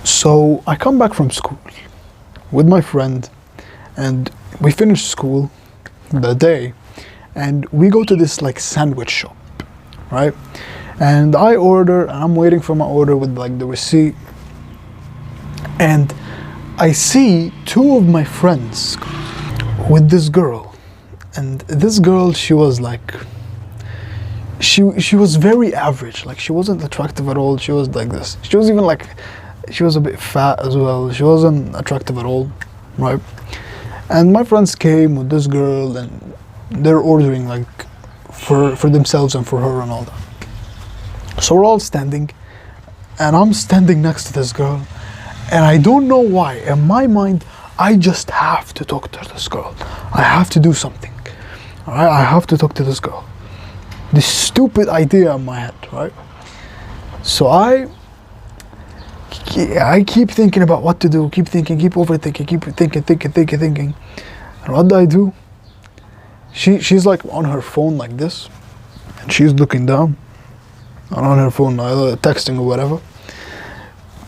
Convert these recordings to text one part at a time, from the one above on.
So I come back from school with my friend, and we finish school the day, and we go to this like sandwich shop, right? And I order, and I'm waiting for my order with like the receipt, and I see two of my friends with this girl, and this girl, she was like, she was very average. Like, she wasn't attractive at all. She was like this. She was even like, she was a bit fat as well. She wasn't attractive at all, right? And my friends came with this girl, and they're ordering like for themselves and for her and all that. So we're all standing, and I'm standing next to this girl, and I don't know why. In my mind, I just have to talk to this girl. I have to do something. All right, I have to talk to this girl. This stupid idea in my head, right? So I keep thinking about what to do, keep thinking, keep overthinking, keep thinking. And what do? She's like on her phone like this, and she's looking down, and on her phone, texting or whatever.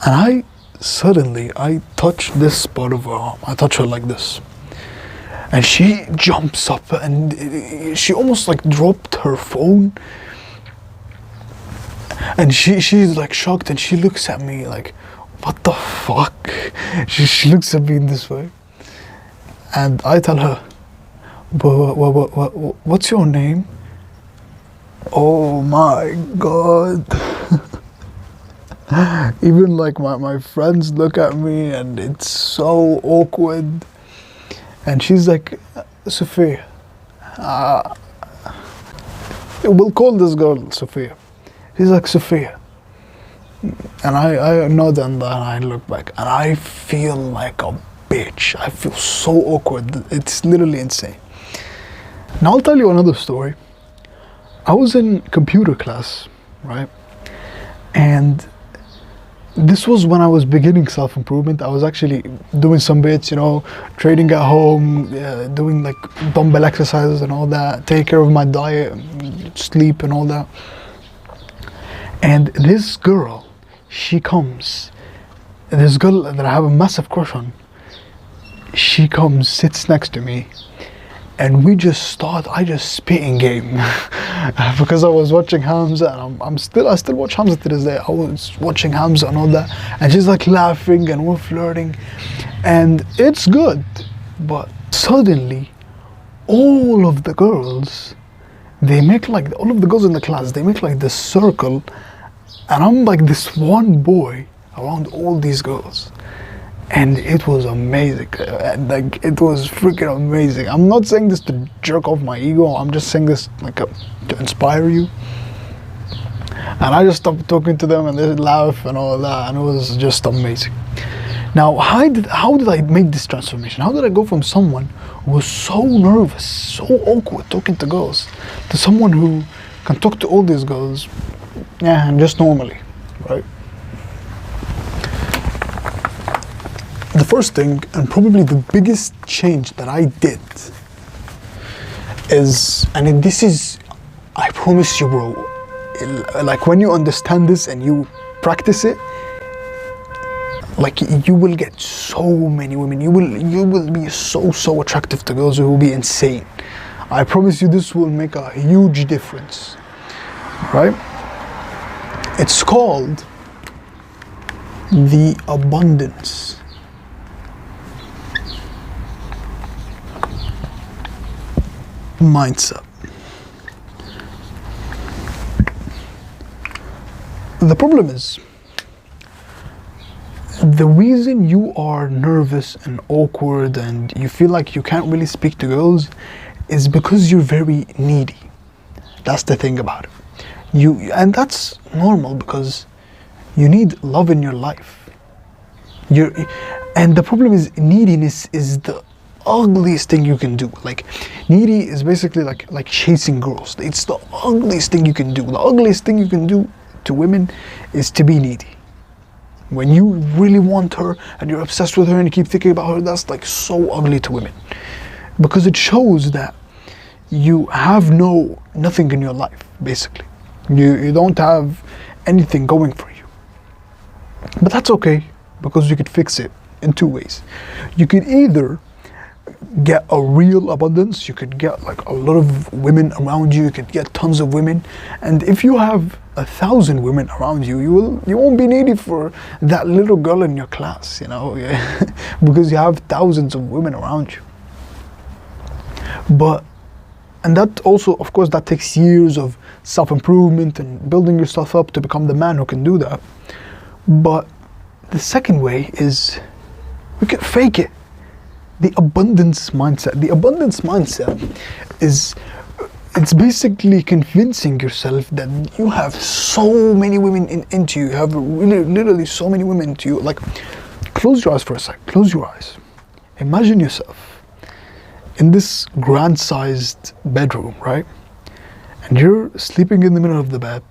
And I suddenly touch this part of her arm. I touch her like this. And she jumps up, and she almost like dropped her phone. And she's like shocked, and she looks at me like, what the fuck? She looks at me in this way. And I tell her, what's your name? Oh my God. Even like my friends look at me, and it's so awkward. And she's like, Sophia. We'll call this girl Sophia. She's like, Sophia. And I nod and I look back, and I feel like a bitch. I feel so awkward. It's literally insane. Now I'll tell you another story. I was in computer class, right? And this was when I was beginning self-improvement. I was actually doing some bits, training at home, doing like dumbbell exercises and all that, take care of my diet, sleep and all that. And this girl, this girl that I have a massive crush on, she comes, sits next to me, and I just spitting game. Because I was watching Hamza, and I still watch Hamza to this day. I was watching Hamza and all that, and she's like laughing, and we're flirting, and it's good. But suddenly, all of the girls in the class, they make like this circle, and I'm like this one boy around all these girls. And it was amazing. Like, it was freaking amazing. I'm not saying this to jerk off my ego. I'm just saying this like to inspire you. And I just stopped talking to them, and they laugh and all that, and it was just amazing. Now, how did I make this transformation? How did I go from someone who was so nervous, so awkward talking to girls, to someone who can talk to all these girls, and just normally, right? The first thing, and probably the biggest change that I did is, and this is, I promise you, bro, like when you understand this and you practice it, like you will get so many women. You will be so attractive to girls. It will be insane. I promise you, this will make a huge difference, right? It's called the abundance mindset. The problem is, the reason you are nervous and awkward and you feel like you can't really speak to girls is because you're very needy. That's the thing about it. And that's normal, because you need love in your life. And the problem is, neediness is the ugliest thing you can do. Like, needy is basically like chasing girls. It's the ugliest thing you can do. The ugliest thing you can do to women is to be needy. When you really want her and you're obsessed with her and you keep thinking about her, that's like so ugly to women, because it shows that you have nothing in your life. Basically, you don't have anything going for you. But that's okay. because you could fix it in two ways. You could either get a real abundance, you could get like a lot of women around you, you could get tons of women, and if you have 1,000 women around you, you won't be needy for that little girl in your class, you know, because you have thousands of women around you. And that also, of course, that takes years of self-improvement and building yourself up to become the man who can do that. But the second way is we can fake it. The abundance mindset. The abundance mindset it's basically convincing yourself that you have so many women into you. You have really, literally so many women into you. Like, close your eyes for a sec. Close your eyes. Imagine yourself in this grand-sized bedroom, right? And you're sleeping in the middle of the bed,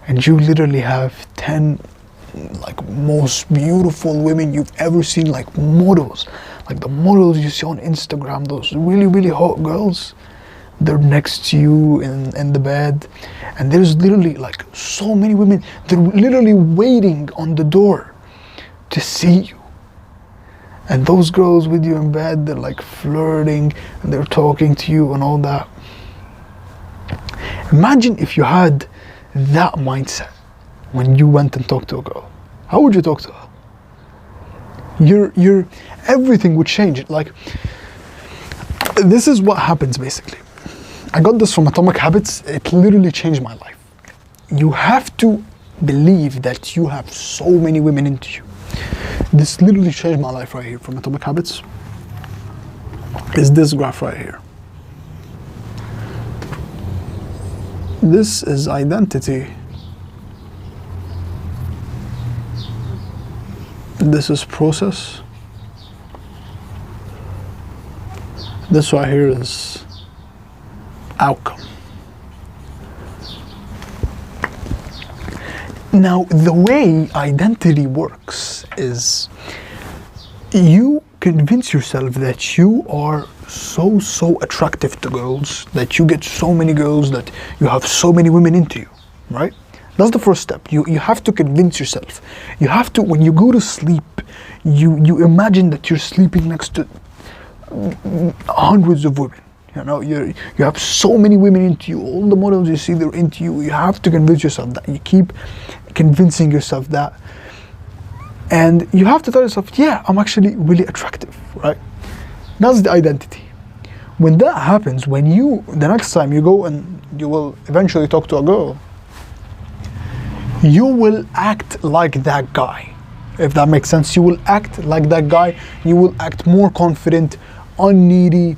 and you literally have 10 like most beautiful women you've ever seen, like models, like the models you see on Instagram, those really, really hot girls. They're next to you in the bed, and there's literally like so many women. They're literally waiting on the door to see you. And those girls with you in bed, they're like flirting and they're talking to you and all that. Imagine if you had that mindset when you went and talked to a girl. How would you talk to her? Your everything would change. Like, this is what happens basically. I got this from Atomic Habits. It literally changed my life. You have to believe that you have so many women into you. This literally changed my life right here from Atomic Habits. Is this graph right here. This is identity. This is process. This right here is outcome. Now, the way identity works is you convince yourself that you are so attractive to girls, that you get so many girls, that you have so many women into you, right? That's the first step. You have to convince yourself. You have to, when you go to sleep, you imagine that you're sleeping next to hundreds of women. You know, you have so many women into you. All the models you see, they're into you. You have to convince yourself that. You keep convincing yourself that. And you have to tell yourself, yeah, I'm actually really attractive, right? That's the identity. When that happens, the next time you go and you will eventually talk to a girl, you will act like that guy. If that makes sense, you will act like that guy. You will act more confident, unneedy,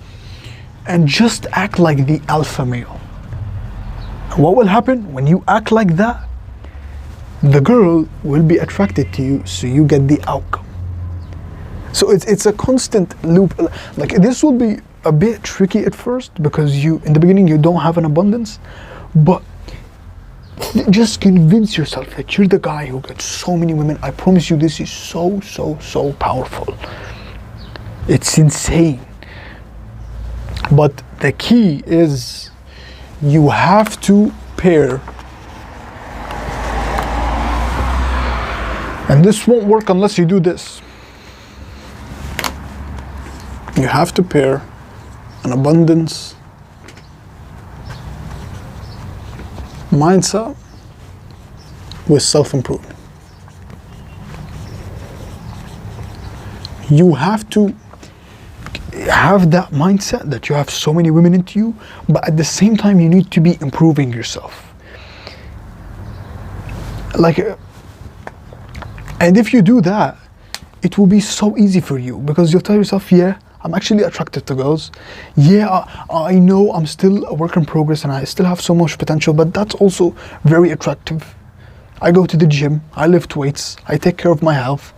and just act like the alpha male. And what will happen when you act like that? The girl will be attracted to you, so you get the outcome. So it's a constant loop. Like, this will be a bit tricky at first because in the beginning you don't have an abundance, but just convince yourself that you're the guy who gets so many women. I promise you, this is so powerful. It's insane. But the key is you have to pair. And this won't work unless you do this. You have to pair an abundance mindset with self-improvement. You have to have that mindset that you have so many women into you, but at the same time you need to be improving yourself. And if you do that, it will be so easy for you because you'll tell yourself, yeah, I'm actually attracted to girls. Yeah, I know I'm still a work in progress and I still have so much potential, but that's also very attractive. I go to the gym, I lift weights, I take care of my health.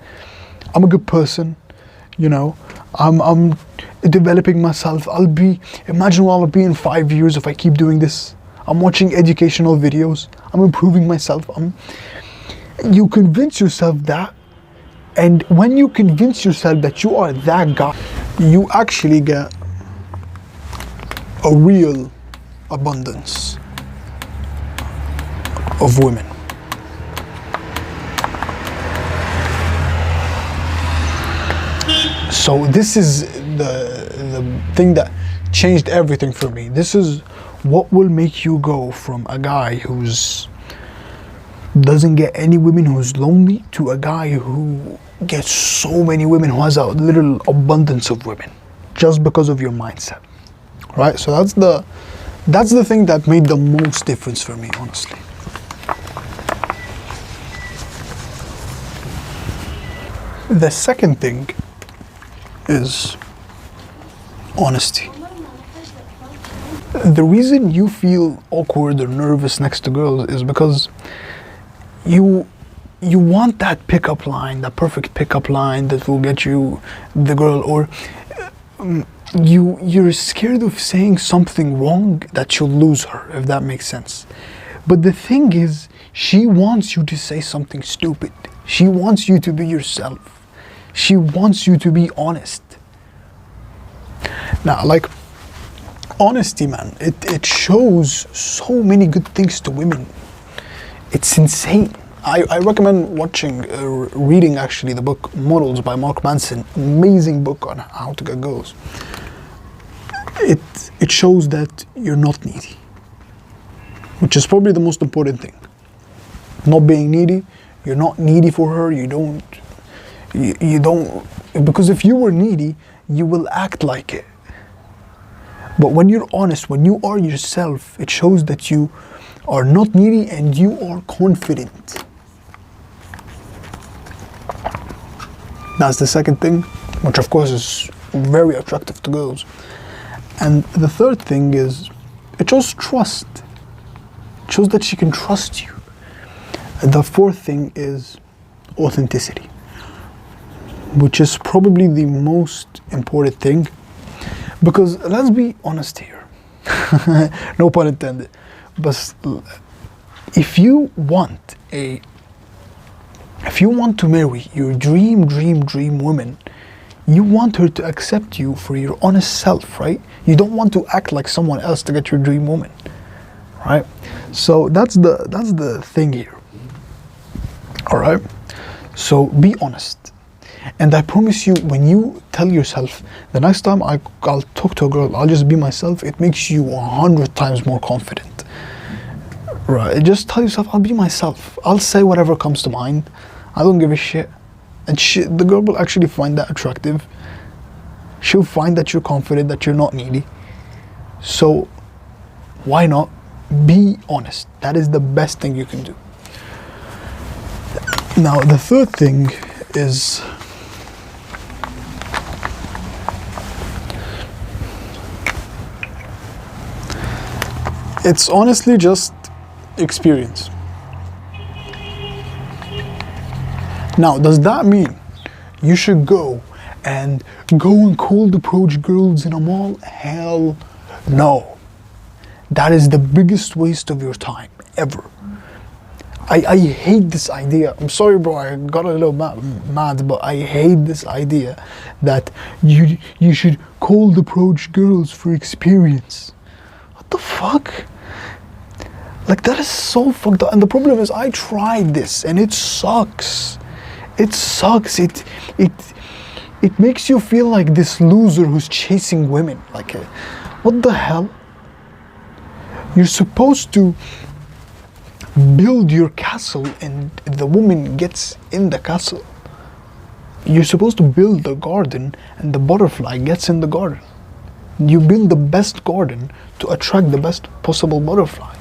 I'm a good person, you know. I'm developing myself. Imagine where I'll be in 5 years if I keep doing this. I'm watching educational videos. I'm improving myself. You convince yourself that, and when you convince yourself that you are that guy, you actually get a real abundance of women. So this is the thing that changed everything for me. This is what will make you go from a guy who's doesn't get any women, who's lonely, to a guy who gets so many women, who has a little abundance of women, just because of your mindset, right? So that's the thing that made the most difference for me, honestly. The second thing is honesty. The reason you feel awkward or nervous next to girls is because you want that pickup line, that perfect pickup line that will get you the girl, or you're scared of saying something wrong that you'll lose her, if that makes sense. But the thing is, she wants you to say something stupid. She wants you to be yourself. She wants you to be honest. Now, like, honesty, man, it shows so many good things to women. It's insane. I recommend reading actually the book Models by Mark Manson. Amazing book on how to get girls. It shows that you're not needy, which is probably the most important thing. Not being needy. You're not needy for her. You don't, because if you were needy, you will act like it. But when you're honest, when you are yourself, it shows that you are not needy and you are confident. That's the second thing, which of course is very attractive to girls. And the third thing is, it shows trust. It shows that she can trust you. And the fourth thing is authenticity, which is probably the most important thing. Because let's be honest here, no pun intended, but if you want to marry your dream woman, you want her to accept you for your honest self, right? You don't want to act like someone else to get your dream woman, right? So that's the thing here. All right. So be honest. And I promise you, when you tell yourself, the next time I'll talk to a girl, I'll just be myself, it makes you 100 times more confident. Right? Just tell yourself, I'll be myself. I'll say whatever comes to mind. I don't give a shit. And the girl will actually find that attractive. She'll find that you're confident, that you're not needy. So why not be honest? That is the best thing you can do. Now, the third thing is, it's honestly just experience. Now, does that mean you should go and cold approach girls in a mall? Hell no. That is the biggest waste of your time ever. I hate this idea. I'm sorry, bro, I got a little mad, but I hate this idea that you should cold approach girls for experience. What the fuck? Like, that is so fucked up. And the problem is, I tried this and it sucks. It sucks. It makes you feel like this loser who's chasing women. Like, what the hell? You're supposed to build your castle and the woman gets in the castle. You're supposed to build the garden and the butterfly gets in the garden. You build the best garden to attract the best possible butterfly.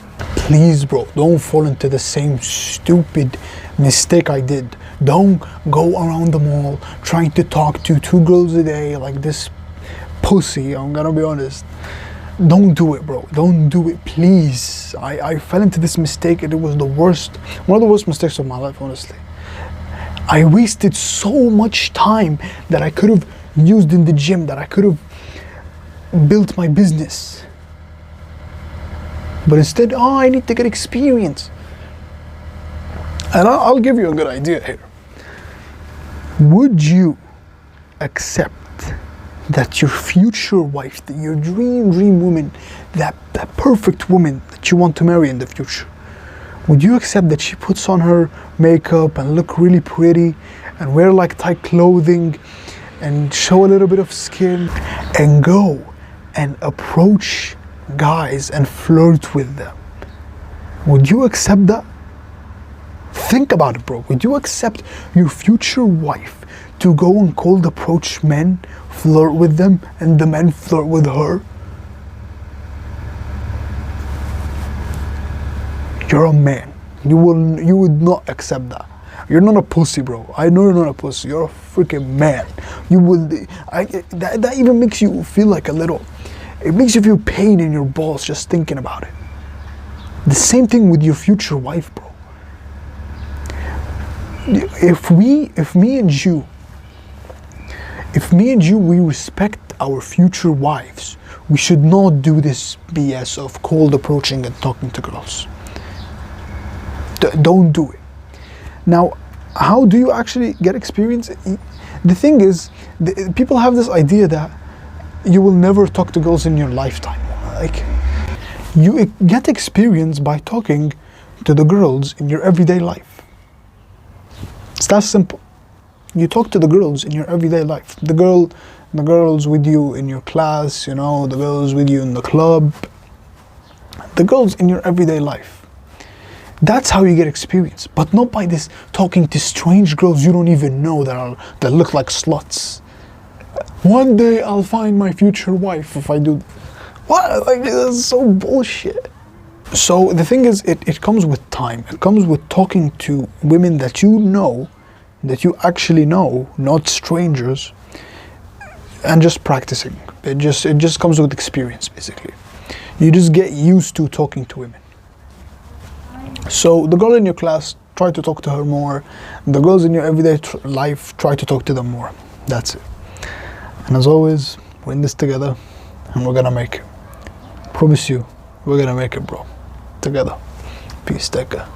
Please, bro, don't fall into the same stupid mistake I did. Don't go around the mall trying to talk to 2 girls a day like this pussy, I'm gonna be honest. Don't do it, bro. Don't do it, please. I fell into this mistake and it was one of the worst mistakes of my life, honestly. I wasted so much time that I could have used in the gym, that I could have built my business. But instead, I need to get experience. And I'll give you a good idea here. Would you accept that your future wife, that your dream woman, that perfect woman that you want to marry in the future, would you accept that she puts on her makeup and look really pretty and wear like tight clothing and show a little bit of skin and go and approach guys and flirt with them. Would you accept that? Think about it, bro. Would you accept your future wife to go and cold approach men, flirt with them, and the men flirt with her? You're a man. You would not accept that. You're not a pussy, bro. I know you're not a pussy. You're a freaking man. That even makes you feel like a little. It makes you feel pain in your balls just thinking about it. The same thing with your future wife, bro. If me and you, we respect our future wives, we should not do this BS of cold approaching and talking to girls. Don't do it. Now, how do you actually get experience? The thing is, people have this idea that you will never talk to girls in your lifetime. Like, you get experience by talking to the girls in your everyday life. It's that simple. You talk to the girls in your everyday life. The girls with you in your class, the girls with you in the club. The girls in your everyday life. That's how you get experience, but not by this talking to strange girls you don't even know that look like sluts. One day I'll find my future wife if I do. What? Like, that's so bullshit. So the thing is, it comes with time. It comes with talking to women that you actually know, not strangers, and just practicing. It just comes with experience, basically. You just get used to talking to women. So the girl in your class, try to talk to her more. The girls in your everyday life, try to talk to them more. That's it. And as always, we're in this together, and we're gonna make it. Promise you, we're gonna make it, bro. Together. Peace, take care.